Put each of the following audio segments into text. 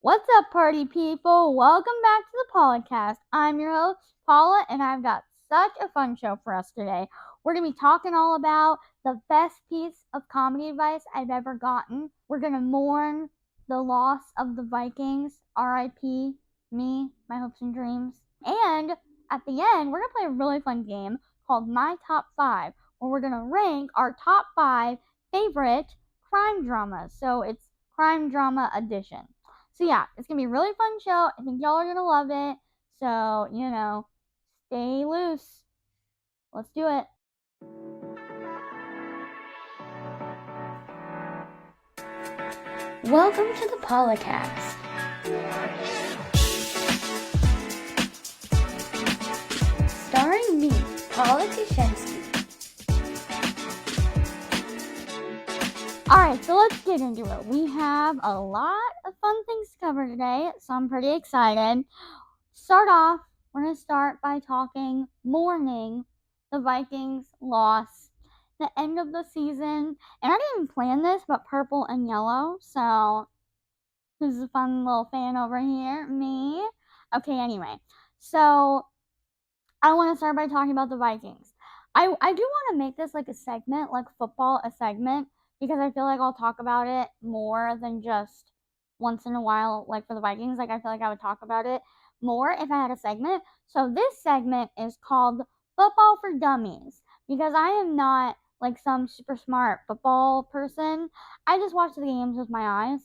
What's up, party people? Welcome back to the podcast. I'm your host, Paula, and I've got such a fun show for us today. We're going to be talking all about the best piece of comedy advice I've ever gotten. We're going to mourn the loss of the Vikings, RIP, me, my hopes and dreams. And at the end, we're going to play a really fun game called My Top 5, where we're going to rank our top 5 favorite crime dramas. So it's crime drama edition. So yeah, it's gonna be a really fun show. I think y'all are gonna love it. So, stay loose. Let's do it. Welcome to the Polycast. Starring me, Paula Kosienski. Alright, so let's get into it. We have a lot of fun things to cover today, so I'm pretty excited. Start off, we're going to start by mourning the Vikings loss, the end of the season. And I didn't plan this, but purple and yellow, so this is a fun little fan over here, me. Okay, anyway, so I want to start by talking about the Vikings. I do want to make this like a segment, like football, a segment, because I feel like I'll talk about it more than just once in a while, like for the Vikings. Like, I feel like I would talk about it more if I had a segment. So, this segment is called Football for Dummies, because I am not like some super smart football person. I just watch the games with my eyes,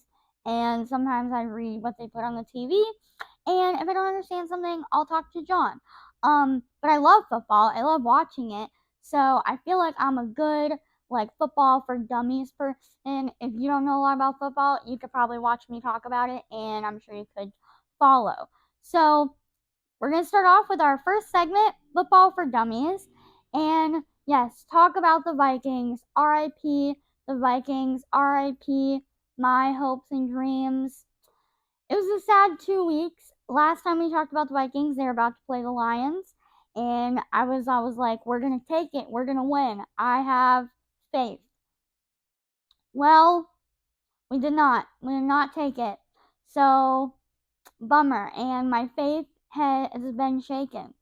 and sometimes I read what they put on the TV. And if I don't understand something, I'll talk to John. But I love football. I love watching it. So I feel like I'm a good like football for dummies person. If you don't know a lot about football, you could probably watch me talk about it, and I'm sure you could follow. So we're gonna start off with our first segment, football for dummies, and yes, talk about the Vikings. R.I.P. the Vikings. R.I.P. my hopes and dreams. It was a sad 2 weeks. Last time we talked about the Vikings, they were about to play the Lions, and I was like, we're gonna take it, we're gonna win. I have faith. Well, we did not. We did not take it. So bummer, and my faith has been shaken.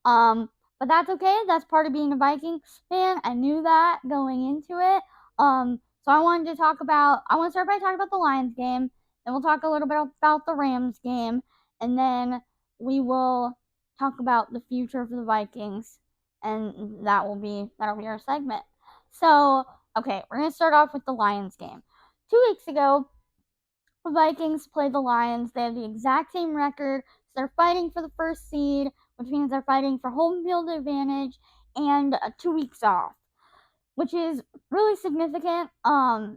But that's okay. That's part of being a Vikings fan. I knew that going into it. So I want to start by talking about the Lions game. Then we'll talk a little bit about the Rams game, and then we will talk about the future for the Vikings, and that'll be our segment. So, okay, we're gonna start off with the Lions game. 2 weeks ago, the Vikings play the Lions. They have the exact same record. So they're fighting for the first seed, which means they're fighting for home field advantage and 2 weeks off, which is really significant.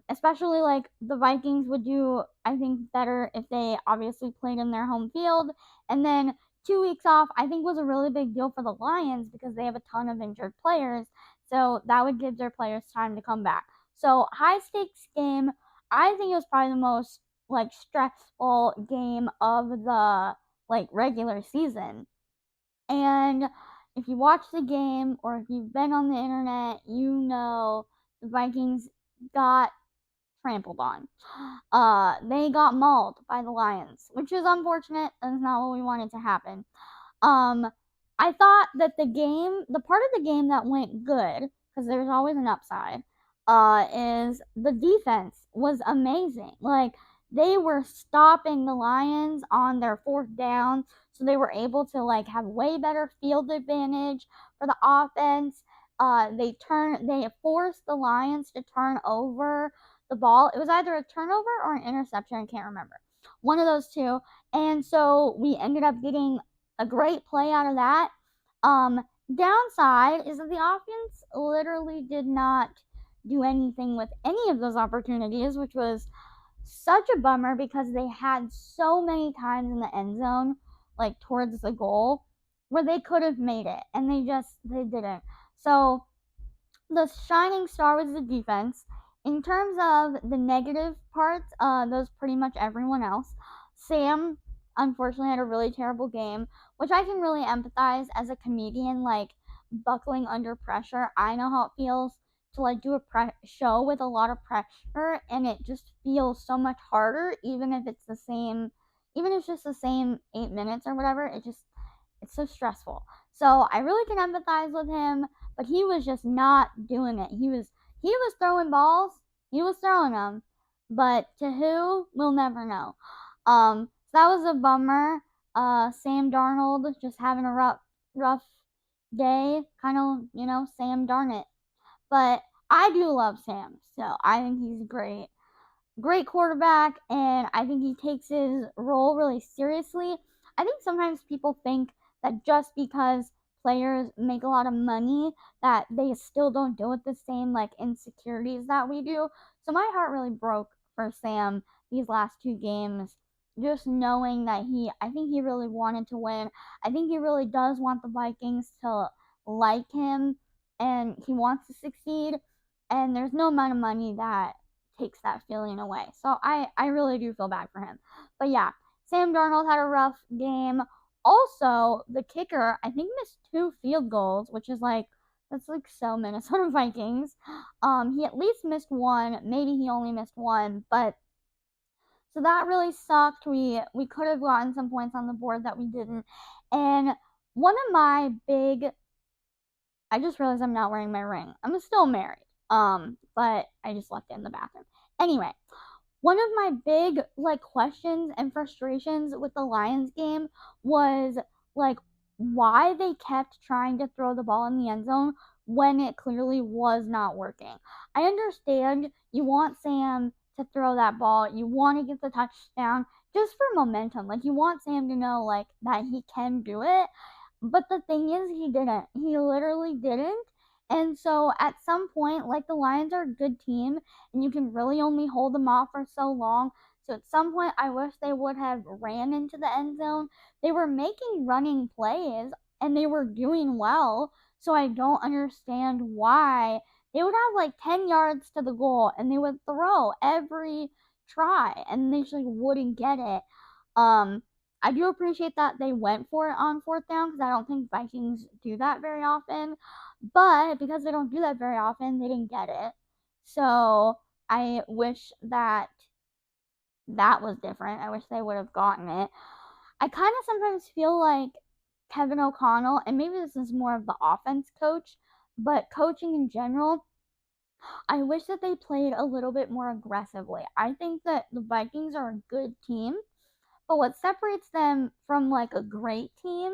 Especially like the Vikings would do, I think, better if they obviously played in their home field. And then 2 weeks off, I think, was a really big deal for the Lions because they have a ton of injured players. So that would give their players time to come back. So high stakes game. I think it was probably the most like stressful game of the like regular season. And if you watch the game or if you've been on the internet, you know the Vikings got trampled on. They got mauled by the Lions, which is unfortunate. That's not what we wanted to happen. Um, I thought that the part of the game that went good, because there's always an upside, is the defense was amazing. Like, they were stopping the Lions on their fourth down, so they were able to like have way better field advantage for the offense. They forced the Lions to turn over the ball. It was either a turnover or an interception, I can't remember. One of those two. And so we ended up getting a great play out of that. Downside is that the offense literally did not do anything with any of those opportunities, which was such a bummer because they had so many times in the end zone, like towards the goal, where they could have made it, and they didn't. So the shining star was the defense. In terms of the negative parts, those pretty much everyone else. Sam unfortunately had a really terrible game, which I can really empathize as a comedian, like buckling under pressure. I know how it feels to like do a show with a lot of pressure, and it just feels so much harder, even if it's the same, even if it's just the same 8 minutes or whatever, it's so stressful. So I really can empathize with him, but he was just not doing it. He was throwing balls, he was throwing them, but to who, we'll never know. So that was a bummer. Sam Darnold just having a rough day, kind of, Sam darn it. But I do love Sam, so I think he's great quarterback, and I think he takes his role really seriously. I think sometimes people think that just because players make a lot of money that they still don't deal with the same like insecurities that we do. So my heart really broke for Sam these last 2 games. Just knowing that I think he really wanted to win. I think he really does want the Vikings to like him and he wants to succeed. And there's no amount of money that takes that feeling away. So I really do feel bad for him. But yeah, Sam Darnold had a rough game. Also, the kicker, I think, missed 2 field goals, which is like that's like so Minnesota Vikings. He at least missed one. Maybe he only missed one, but so that really sucked. We could have gotten some points on the board that we didn't. And one of my big I just realized I'm not wearing my ring. I'm still married. But I just left it in the bathroom. Anyway, one of my big like questions and frustrations with the Lions game was like why they kept trying to throw the ball in the end zone when it clearly was not working. I understand you want Sam to throw that ball, you want to get the touchdown just for momentum. Like you want Sam to know like that he can do it. But the thing is, he didn't. He literally didn't. And so at some point, like the Lions are a good team, and you can really only hold them off for so long. So at some point, I wish they would have ran into the end zone. They were making running plays, and they were doing well. So I don't understand why they would have like 10 yards to the goal, and they would throw every try, and they just like wouldn't get it. Um, I do appreciate that they went for it on 4th down because I don't think Vikings do that very often. But because they don't do that very often, they didn't get it. So I wish that was different. I wish they would have gotten it. I kind of sometimes feel like Kevin O'Connell, and maybe this is more of the offense coach, but coaching in general, I wish that they played a little bit more aggressively. I think that the Vikings are a good team, but what separates them from like a great team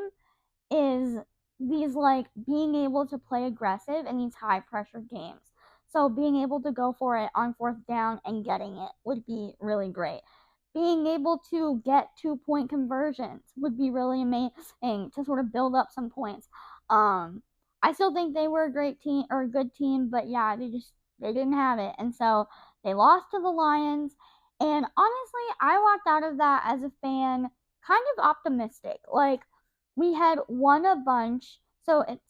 is these like being able to play aggressive in these high pressure games. So being able to go for it on 4th down and getting it would be really great. Being able to get 2-point conversions would be really amazing to sort of build up some points. I still think they were a great team or a good team, but yeah, they didn't have it. And so they lost to the Lions. And honestly, I walked out of that as a fan kind of optimistic. Like we had won a bunch, so it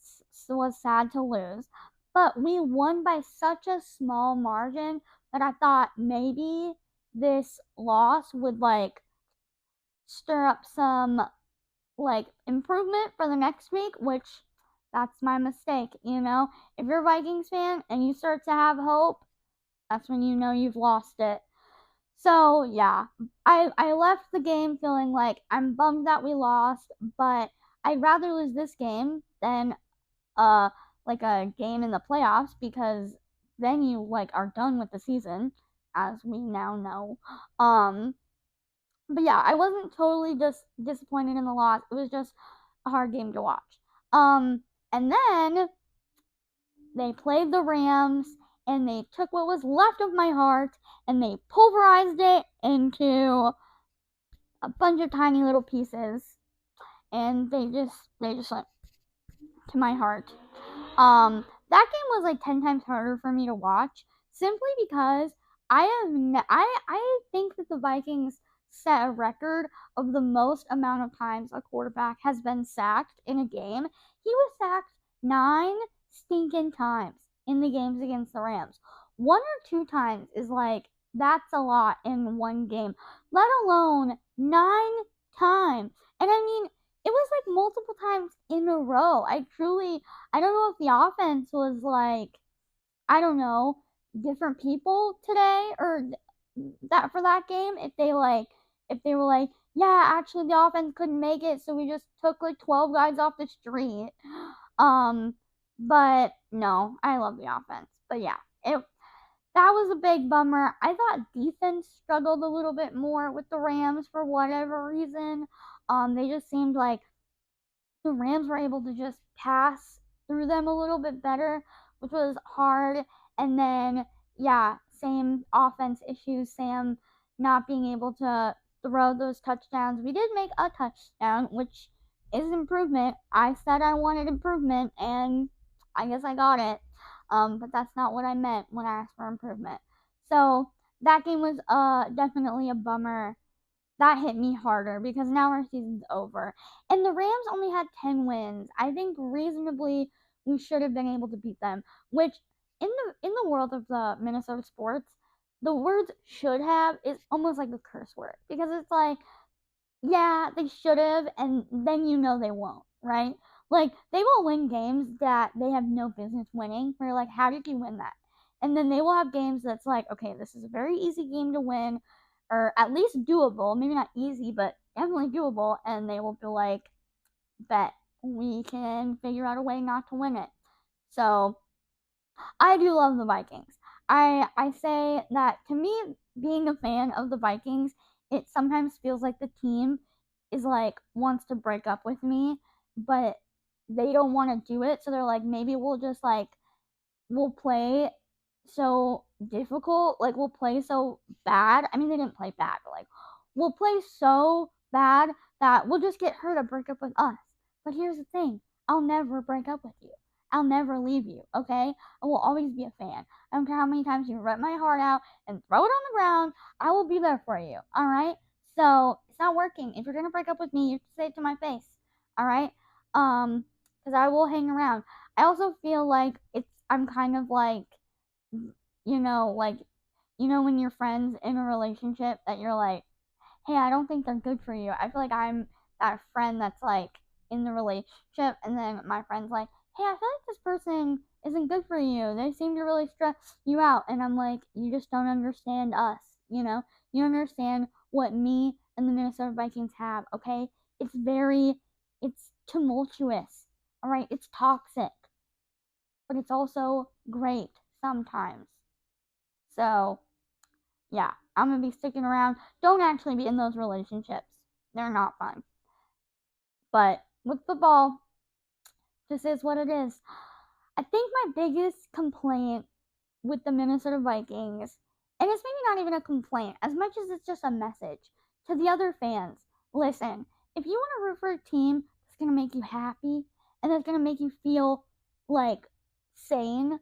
was sad to lose, but we won by such a small margin that I thought maybe this loss would like stir up some like improvement for the next week, which that's my mistake, If you're a Vikings fan and you start to have hope, that's when you know you've lost it. So yeah, I left the game feeling like I'm bummed that we lost, but I'd rather lose this game than like a game in the playoffs because then you like are done with the season, as we now know. But yeah, I wasn't totally just disappointed in the loss. It was just a hard game to watch. And then they played the Rams and they took what was left of my heart and they pulverized it into a bunch of tiny little pieces and they just went to my heart. That game was like 10 times harder for me to watch simply because I think that the Vikings set a record of the most amount of times a quarterback has been sacked in a game. He was sacked 9 stinking times in the games against the Rams. 1 or 2 times is like that's a lot in one game, let alone 9 times. And I mean, it was like multiple times in a row. I don't know if the offense was like, I don't know, different people today or that for that game. If they were like Yeah, actually the offense couldn't make it, so we just took like 12 guys off the street. Um, but no, I love the offense. But yeah, it that was a big bummer. I thought defense struggled a little bit more with the Rams for whatever reason. They just seemed like the Rams were able to just pass through them a little bit better, which was hard. And then, yeah, same offense issues. Sam not being able to throw those touchdowns. We did make a touchdown, which is improvement. I said I wanted improvement, and I guess I got it. But that's not what I meant when I asked for improvement. So that game was definitely a bummer. That hit me harder because now our season's over. And the Rams only had 10 wins. I think reasonably we should have been able to beat them, which in the world of the Minnesota sports, the words should have is almost like a curse word because it's like, yeah, they should have, and then they won't, right? Like they will win games that they have no business winning. Where you're like, how did you win that? And then they will have games that's like, okay, this is a very easy game to win, or at least doable. Maybe not easy, but definitely doable. And they will be like, bet we can figure out a way not to win it. So I do love the Vikings. I say that to me, being a fan of the Vikings, it sometimes feels like the team is like wants to break up with me, but they don't want to do it. So they're like, maybe we'll just like we'll play so difficult, like we'll play so bad. I mean, they didn't play bad, but like we'll play so bad that we'll just get her to break up with us. But here's the thing, I'll never break up with you. I'll never leave you, okay? I will always be a fan. I don't care how many times you rip my heart out and throw it on the ground, I will be there for you, alright? So it's not working. If you're gonna break up with me, you have to say it to my face, alright? Because I will hang around. I also feel like I'm kind of like, like, when you're friends in a relationship that you're like, hey, I don't think they're good for you. I feel like I'm that friend that's like in the relationship, and then my friend's like, hey, I feel like this person isn't good for you. They seem to really stress you out. And I'm like, you just don't understand us, you know? You understand what me and the Minnesota Vikings have, okay? It's tumultuous, all right? It's toxic, but it's also great sometimes. So, yeah, I'm gonna be sticking around. Don't actually be in those relationships, they're not fun. But with football, this is what it is. I think my biggest complaint with the Minnesota Vikings, and it's maybe not even a complaint as much as it's just a message to the other fans. Listen, if you want to root for a team that's going to make you happy and that's going to make you feel like sane,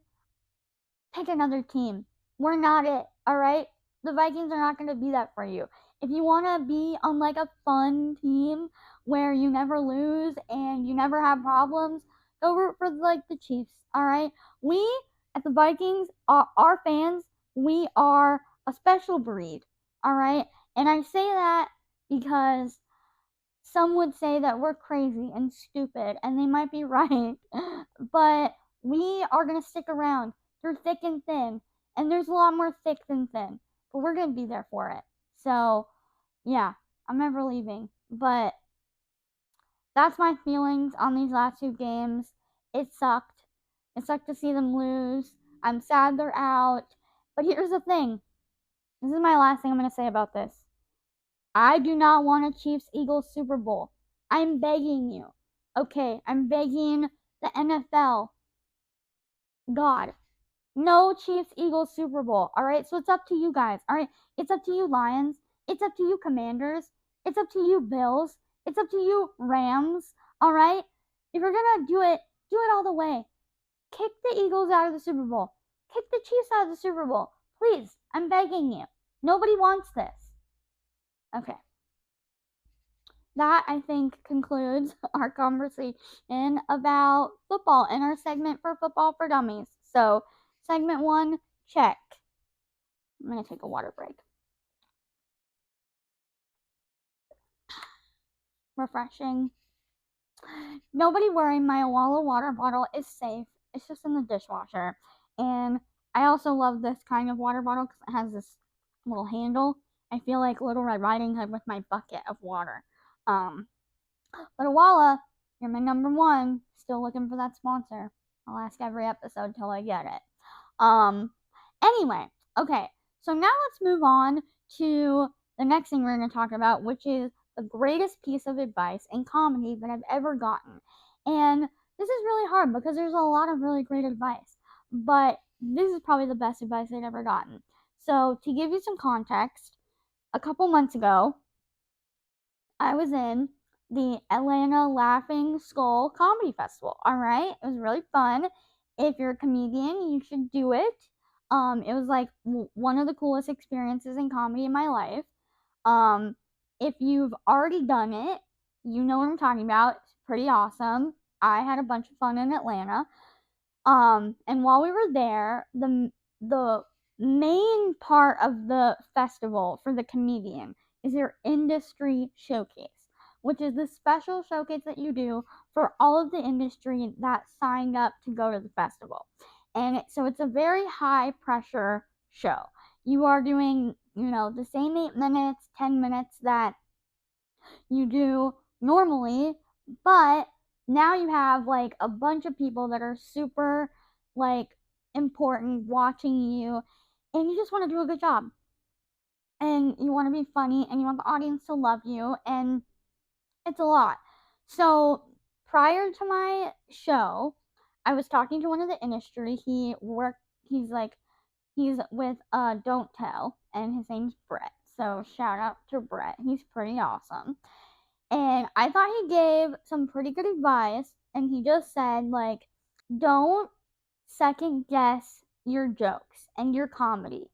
pick another team. We're not it, all right? The Vikings are not going to be that for you. If you want to be on like a fun team where you never lose and you never have problems, go root for like the Chiefs, all right? We at the Vikings, our fans, we are a special breed, all right? And I say that because some would say that we're crazy and stupid, and they might be right, but we are going to stick around through thick and thin, and there's a lot more thick than thin, but we're going to be there for it. So, yeah, I'm never leaving, but that's my feelings on these last two games. It sucked. It sucked to see them lose. I'm sad they're out, but here's the thing. This is my last thing I'm going to say about this. I do not want a Chiefs Eagles Super Bowl. I'm begging you. Okay, I'm begging the NFL. God. No Chiefs Eagles Super Bowl. Alright, so it's up to you guys. Alright, it's up to you, Lions. It's up to you, Commanders. It's up to you, Bills. It's up to you, Rams. Alright? If you're gonna do it all the way. Kick the Eagles out of the Super Bowl. Kick the Chiefs out of the Super Bowl. Please, I'm begging you. Nobody wants this. Okay. That, I think, concludes our conversation about football and our segment for Football for Dummies. So, segment 1, check. I'm going to take a water break. Refreshing. Nobody worry, my Awala water bottle is safe. It's just in the dishwasher. And I also love this kind of water bottle because it has this little handle. I feel like Little Red Riding Hood with my bucket of water. But Awala, you're my number one. Still looking for that sponsor. I'll ask every episode till I get it. Anyway, okay. So now let's move on to the next thing we're going to talk about, which is the greatest piece of advice in comedy that I've ever gotten. And this is really hard because there's a lot of really great advice, but this is probably the best advice I've ever gotten. So, to give you some context, a couple months ago, I was in the Atlanta Laughing Skull Comedy Festival. All right, it was really fun. If you're a comedian, you should do it. It was like one of the coolest experiences in comedy in my life. Um, if you've already done it, you know what I'm talking about. It's pretty awesome. I had a bunch of fun in Atlanta. And while we were there, the main part of the festival for the comedian is your industry showcase, which is the special showcase that you do for all of the industry that signed up to go to the festival. And so it's a very high pressure show. You are doing, the same 8 minutes, 10 minutes that you do normally, but now you have like a bunch of people that are super like important watching you, and you just want to do a good job, and you want to be funny, and you want the audience to love you, and it's a lot. So prior to my show, I was talking to one of the industry. He's with Don't Tell, and his name's Brett. So shout out to Brett. He's pretty awesome. And I thought he gave some pretty good advice, and he just said, like, don't second guess your jokes and your comedy,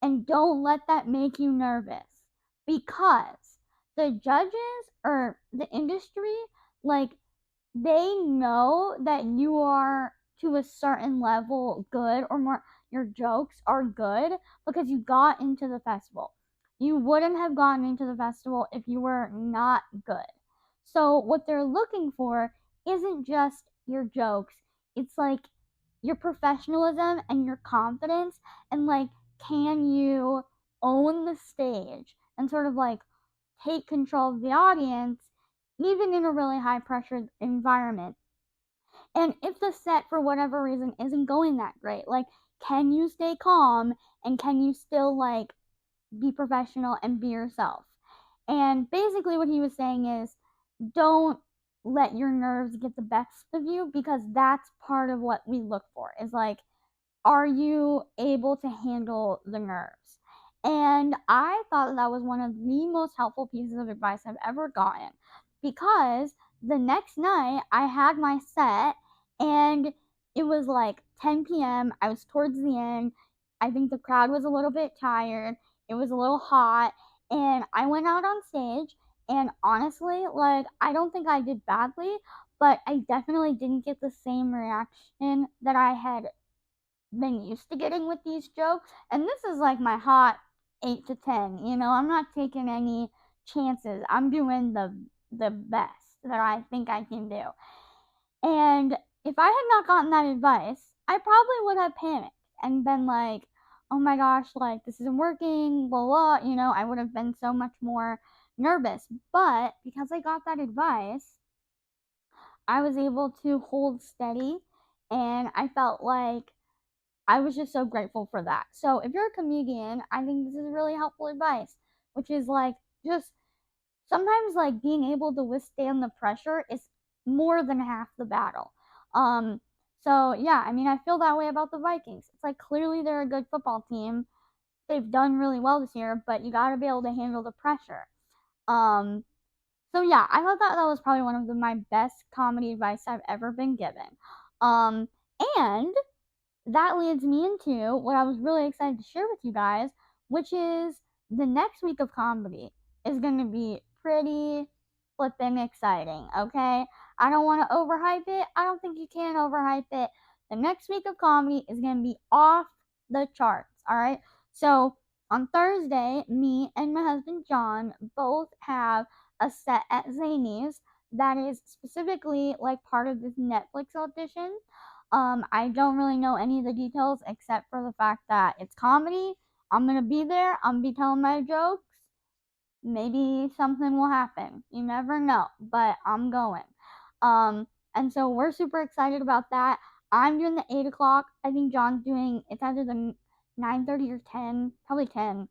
and don't let that make you nervous, because the judges or the industry, like, they know that you are to a certain level good, or more, your jokes are good because you got into the festival. You wouldn't have gotten into the festival if you were not good. So what they're looking for isn't just your jokes. It's like your professionalism and your confidence, and like, can you own the stage and sort of like take control of the audience even in a really high pressure environment. And if the set for whatever reason isn't going that great, like, can you stay calm, and can you still like be professional and be yourself? And basically what he was saying is, don't let your nerves get the best of you, because that's part of what we look for, is like, are you able to handle the nerves? And I thought that was one of the most helpful pieces of advice I've ever gotten, because the next night I had my set, and it was like 10 p.m. I was towards the end. I think the crowd was a little bit tired. It was a little hot, and I went out on stage, and honestly, like, I don't think I did badly, but I definitely didn't get the same reaction that I had been used to getting with these jokes. And this is like my hot 8 to 10. I'm not taking any chances. I'm doing the best that I think I can do. And if I had not gotten that advice, I probably would have panicked and been like, oh my gosh, like, this isn't working, blah blah. I would have been so much more nervous. But because I got that advice, I was able to hold steady, and I felt like I was just so grateful for that. So if you're a comedian, I think this is really helpful advice, which is like, just sometimes like being able to withstand the pressure is more than half the battle. So yeah, I mean, I feel that way about the Vikings. It's like, clearly they're a good football team. They've done really well this year, but you got to be able to handle the pressure. Um, so yeah, I thought that was probably one of my best comedy advice I've ever been given. And that leads me into what I was really excited to share with you guys, which is the next week of comedy is going to be pretty flippin' exciting, okay? I don't want to overhype it. I don't think you can overhype it. The next week of comedy is going to be off the charts, all right? So on Thursday, me and my husband John both have a set at Zany's that is specifically like part of this Netflix audition. I don't really know any of the details except for the fact that it's comedy. I'm gonna be there. I'm gonna be telling my jokes. maybe something will happen. You never know, but I'm going. And so we're super excited about that. I'm doing the 8 o'clock. I think John's doing, it's either the 9:30 or 10, probably 10.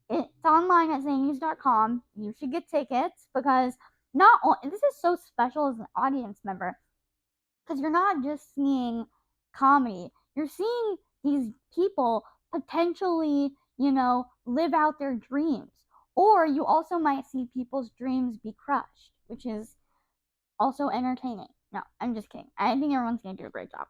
It's online at zanies.com. You should get tickets because not only, this is so special as an audience member because you're not just seeing comedy, you're seeing these people potentially, live out their dreams. Or you also might see people's dreams be crushed, which is also entertaining. No, I'm just kidding. I think everyone's gonna do a great job.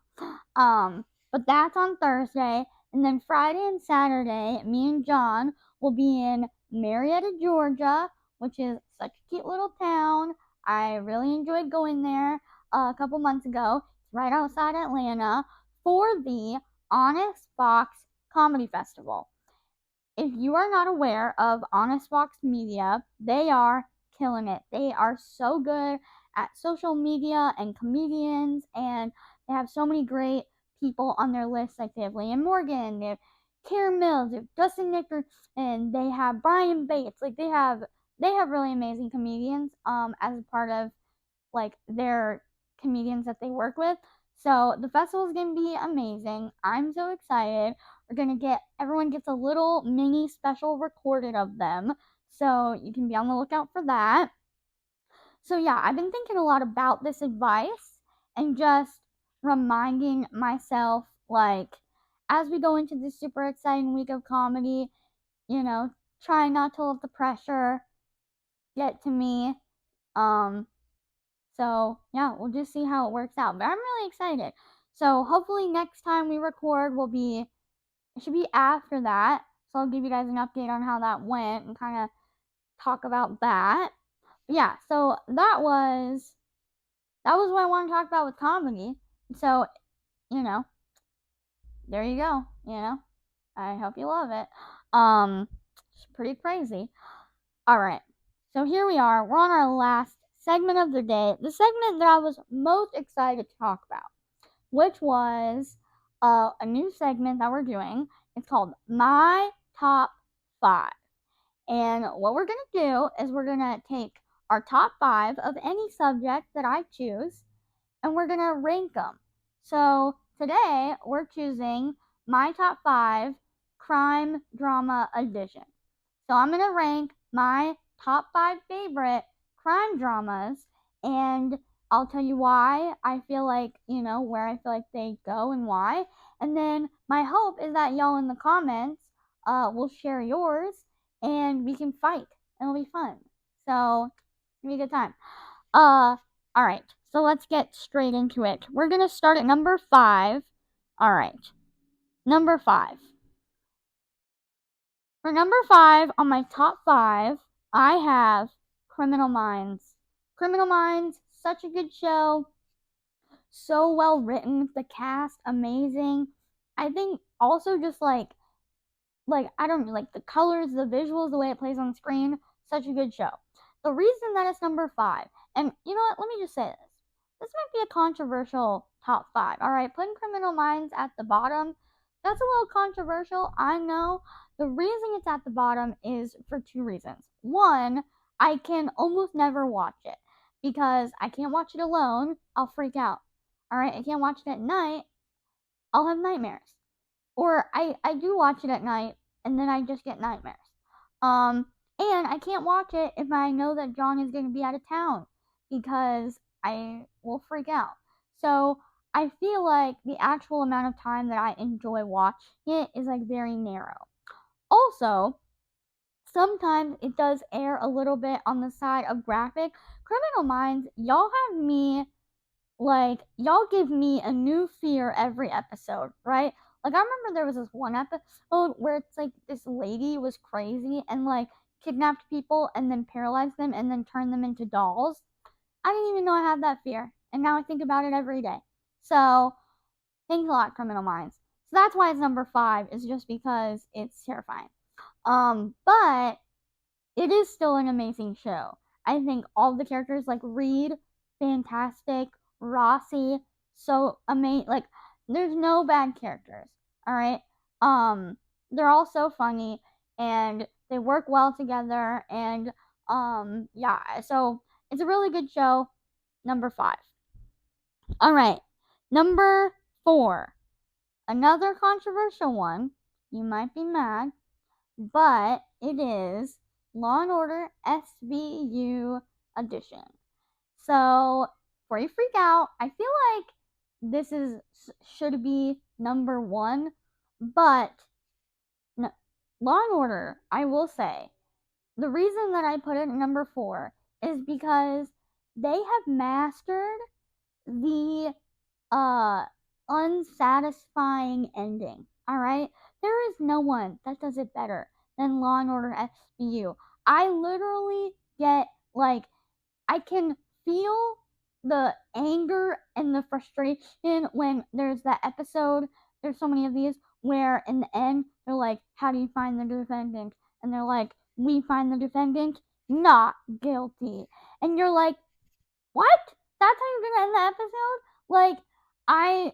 But that's on Thursday, and then Friday and Saturday, me and John will be in Marietta, Georgia, which is such a cute little town. I really enjoyed going there a couple months ago. It's right outside Atlanta for the Honest Fox Comedy Festival. If you are not aware of Honest Fox Media, they are killing it. They are so good at social media and comedians, and they have so many great people on their list. Like they have Liam Morgan, they have Karen Mills, they have Justin Nickerson, they have Brian Bates. Like they have really amazing comedians as a part of like their comedians that they work with. So the festival is gonna be amazing. I'm so excited. We're gonna get everyone gets a little mini special recorded of them. So you can be on the lookout for that. So yeah, I've been thinking a lot about this advice and just reminding myself like as we go into this super exciting week of comedy, you know, try not to let the pressure get to me. Um So yeah, we'll just see how it works out. But I'm really excited. So hopefully next time we record it should be after that. So I'll give you guys an update on how that went and kind of talk about that. But yeah, so that was what I want to talk about with comedy. So, you know, there you go, I hope you love it. It's pretty crazy. All right. So here we are. We're on our last segment of the day. The segment that I was most excited to talk about, which was a new segment that we're doing. It's called My Top 5. And what we're going to do is we're going to take our top 5 of any subject that I choose and we're going to rank them. So today we're choosing my top 5 crime drama edition. So I'm going to rank my top 5 favorite crime dramas and I'll tell you why I feel like, where I feel like they go and why. And then my hope is that y'all in the comments will share yours and we can fight. It'll be fun. So, it'll be a good time. Alright. So let's get straight into it. We're going to start at number 5. Alright. Number 5. For number 5 on my top 5, I have Criminal Minds. Criminal Minds, such a good show. So well written. The cast, amazing. I think also just like I don't know, like the colors, the visuals, the way it plays on screen, such a good show. The reason that it's number 5, and you know what, let me just say this. This might be a controversial top 5. Alright, putting Criminal Minds at the bottom, that's a little controversial, I know. The reason it's at the bottom is for 2 reasons. One, I can almost never watch it because I can't watch it alone, I'll freak out. Alright, I can't watch it at night, I'll have nightmares. Or I do watch it at night and then I just get nightmares. And I can't watch it if I know that John is going to be out of town because I will freak out. So I feel like the actual amount of time that I enjoy watching it is like very narrow. Also, sometimes it does err a little bit on the side of graphic. Criminal Minds, y'all have me like y'all give me a new fear every episode, right? Like I remember there was this one episode where it's like this lady was crazy and like kidnapped people and then paralyzed them and then turned them into dolls. I didn't even know I had that fear, and now I think about it every day. So thanks a lot, Criminal Minds. So that's why it's number 5, is just because it's terrifying. But it is still an amazing show. I think all the characters like Reed, fantastic. Rossi, so amazing. Like, there's no bad characters. All right. They're all so funny, and they work well together, and yeah, so it's a really good show. Number 5. All right, number 4. Another controversial one. You might be mad, but it is Law and Order SVU Edition. So, before you freak out, I feel like this should be number 1, but no, Law and Order, I will say, the reason that I put it at number 4 is because they have mastered the unsatisfying ending. All right, there is no one that does it better than Law and Order SVU. I literally get like I can feel the anger and the frustration when there's that episode. There's so many of these where in the end they're like, "How do you find the defendant?" And they're like, "We find the defendant not guilty." And you're like, "What? That's how you're gonna end the episode?" Like, I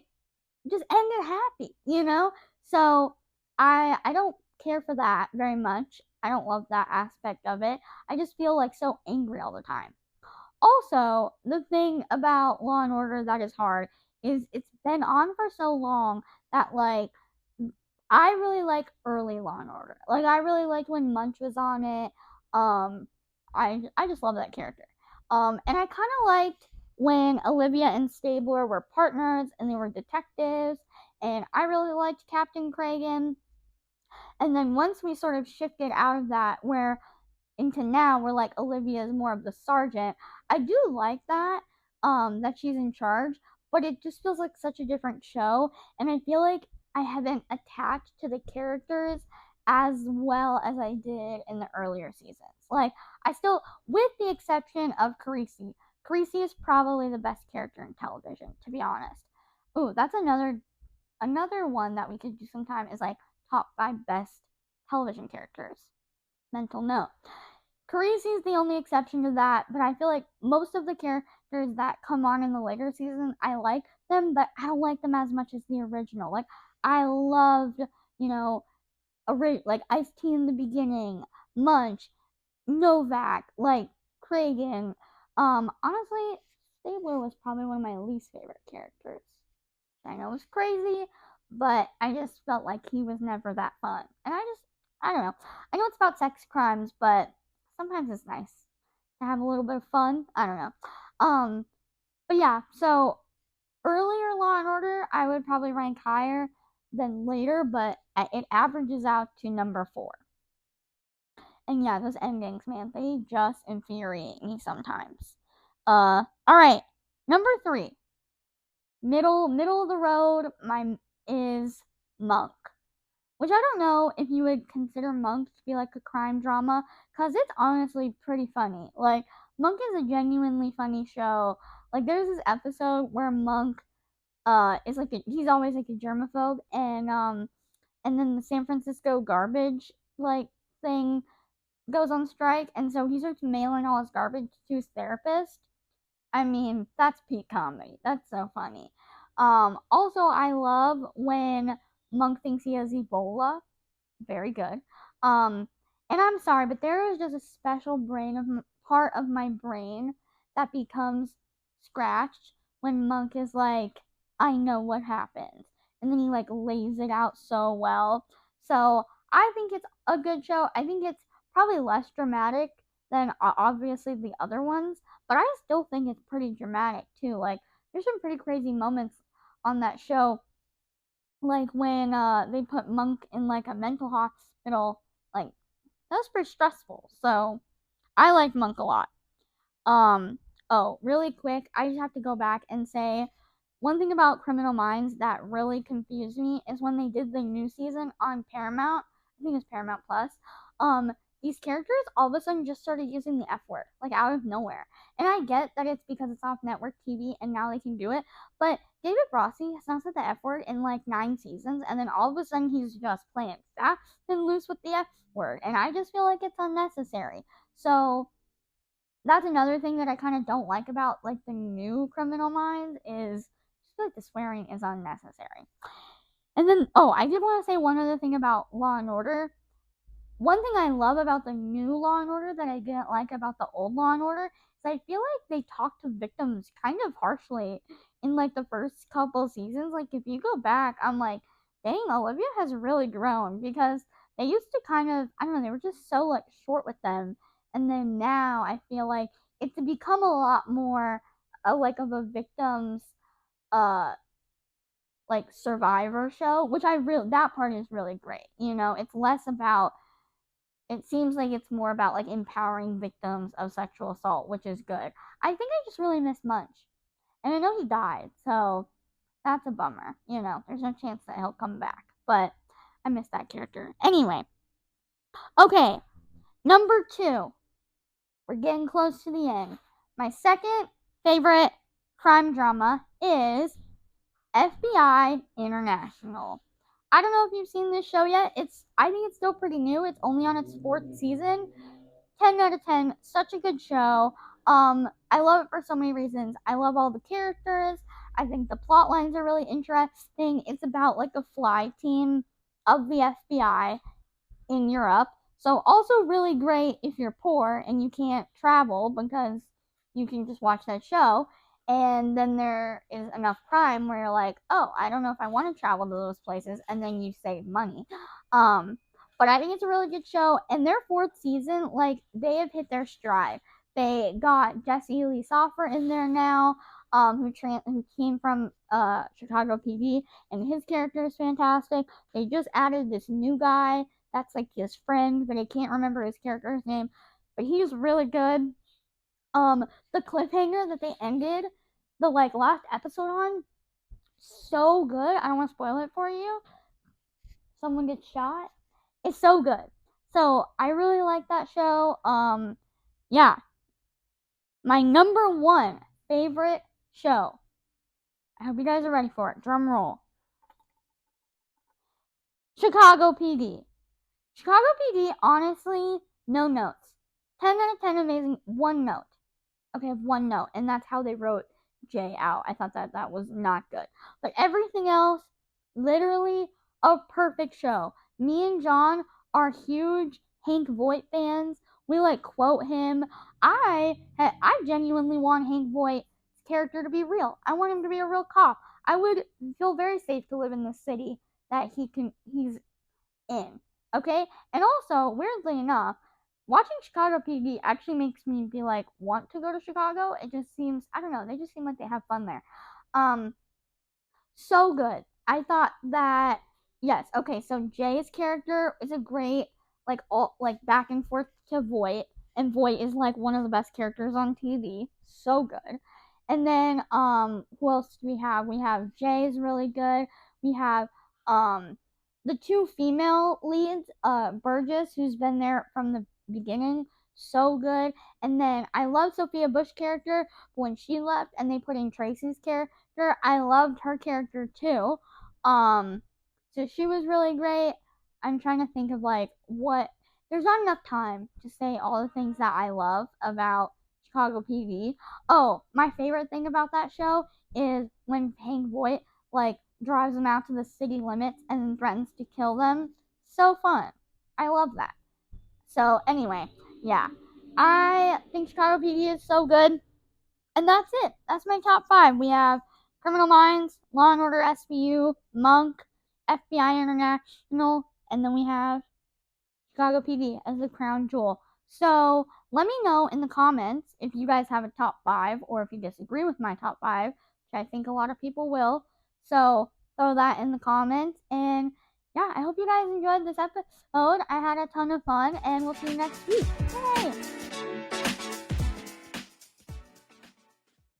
just ended happy, you know? So I don't care for that very much. I don't love that aspect of it. I just feel like so angry all the time. Also, the thing about Law and Order that is hard is it's been on for so long that like I really like early Law and Order. Like I really liked when Munch was on it. Um I just love that character. And I kind of liked when Olivia and Stabler were partners and they were detectives, and I really liked Captain Kragen. And then once we sort of shifted out of that where into now where like Olivia is more of the sergeant, I do like that that she's in charge, but it just feels like such a different show, and I feel like I haven't attached to the characters as well as I did in the earlier seasons. Like I still, with the exception of Carisi. Carisi is probably the best character in television, to be honest. Ooh, that's another one that we could do sometime is like top 5 best television characters. Mental note. Carisi is the only exception to that, but I feel like most of the characters that come on in the later season, I like them, but I don't like them as much as the original. Like I loved, you know, like Ice T in the beginning, Munch, Novak, like Kragen. Honestly, Stabler was probably one of my least favorite characters. I know it's crazy, but I just felt like he was never that fun. And I don't know. I know it's about sex crimes, but sometimes it's nice to have a little bit of fun. I don't know. But yeah, so earlier Law and Order, I would probably rank higher than later, but it averages out to number 4. And yeah, those endings, man, they just infuriate me sometimes. All right, number 3. Middle of the road, my is Monk, which I don't know if you would consider Monk to be like a crime drama, cause it's honestly pretty funny. Like Monk is a genuinely funny show. Like there's this episode where Monk is like he's always like a germaphobe, and then the San Francisco garbage like thing goes on strike, and so he starts mailing all his garbage to his therapist. I mean, that's peak comedy. That's so funny. Also, I love when Monk thinks he has Ebola. Very good. Um, and I'm sorry, but there is just a special part of my brain that becomes scratched when Monk is like, "I know what happened," and then he like lays it out so well. So I think it's a good show. I think it's probably less dramatic than obviously the other ones, but I still think it's pretty dramatic too. Like there's some pretty crazy moments on that show, like when they put Monk in like a mental hospital. Like that was pretty stressful. So I like Monk a lot. um oh, really quick, I just have to go back and say one thing about Criminal Minds that really confused me is when they did the new season on Paramount. I think it's Paramount Plus. Um, these characters all of a sudden just started using the F word, like out of nowhere. And I get that it's because it's off network TV and now they can do it, but David Rossi has not said the F word in like 9 seasons, and then all of a sudden he's just playing fast and loose with the F word, and I just feel like it's unnecessary. So that's another thing that I kind of don't like about like the new Criminal Minds is just like the swearing is unnecessary. And then I did want to say one other thing about Law and Order. one thing I love about the new Law and Order that I didn't like about the old Law and Order is I feel like they talk to victims kind of harshly in like the first couple seasons. Like if you go back, I'm like, dang, Olivia has really grown because they used to kind of, I don't know, they were just so like short with them, and then now I feel like it's become a lot more like of a victims uh like survivor show, which I really, that part is really great. It's less about, it seems like it's more about like empowering victims of sexual assault, which is good. I think I just really miss Munch. And I know he died, so that's a bummer. There's no chance that he'll come back. But I miss that character. Anyway. Okay. Number 2. We're getting close to the end. My second favorite crime drama is FBI International. I don't know if you've seen this show yet. I think it's still pretty new. It's only on its 4th season. 10 out of 10. Such a good show. I love it for so many reasons. I love all the characters. I think the plot lines are really interesting. It's about like a fly team of the FBI in Europe. So also really great if you're poor and you can't travel because you can just watch that show. And then there is enough crime where you're like, oh, I don't know if I want to travel to those places, and then you save money. But I think it's a really good show. And their 4th season, like they have hit their stride. They got Jesse Lee Soffer in there now, who came from Chicago PD, and his character is fantastic. They just added this new guy that's like his friend, but I can't remember his character's name. But he's really good. The cliffhanger that they ended the like last episode on, so good. I don't want to spoil it for you. Someone gets shot. It's so good. So I really like that show. Yeah. My number 1 favorite show. I hope you guys are ready for it. Drum roll. Chicago PD. Chicago PD, honestly, no notes. 10 out of 10 amazing. 1 note. Okay, 1 note. And that's how they wrote Jay out. I thought that was not good. But everything else, literally a perfect show. Me and John are huge Hank Voight fans. We like quote him. I genuinely want Hank Voight's character to be real. I want him to be a real cop. I would feel very safe to live in the city that he's in. Okay? And also, weirdly enough, watching Chicago PD actually makes me be like, want to go to Chicago. It just seems, I don't know, they just seem like they have fun there. So good. I thought that, yes, okay, so Jay's character is a great, like, all, like, back and forth to Voight, and Voight is, like, one of the best characters on TV. So good. And then, who else do we have? We have Jay's really good. We have, the 2 female leads, Burgess, who's been there from the beginning, so good. And then I love Sophia Bush's character, but when she left and they put in Tracy's character, I loved her character too. So she was really great. I'm trying to think of like what, there's not enough time to say all the things that I love about Chicago PD. Oh, my favorite thing about that show is when Hank Voight like drives them out to the city limits and threatens to kill them. So fun. I love that. So anyway, yeah. I think Chicago PD is so good. And that's it. That's my top 5. We have Criminal Minds, Law and Order SVU, Monk, FBI International, and then we have Chicago PD as the crown jewel. So let me know in the comments if you guys have a top 5 or if you disagree with my top 5, which I think a lot of people will. So throw that in the comments. And yeah, I hope you guys enjoyed this episode. I had a ton of fun, and we'll see you next week. Yay!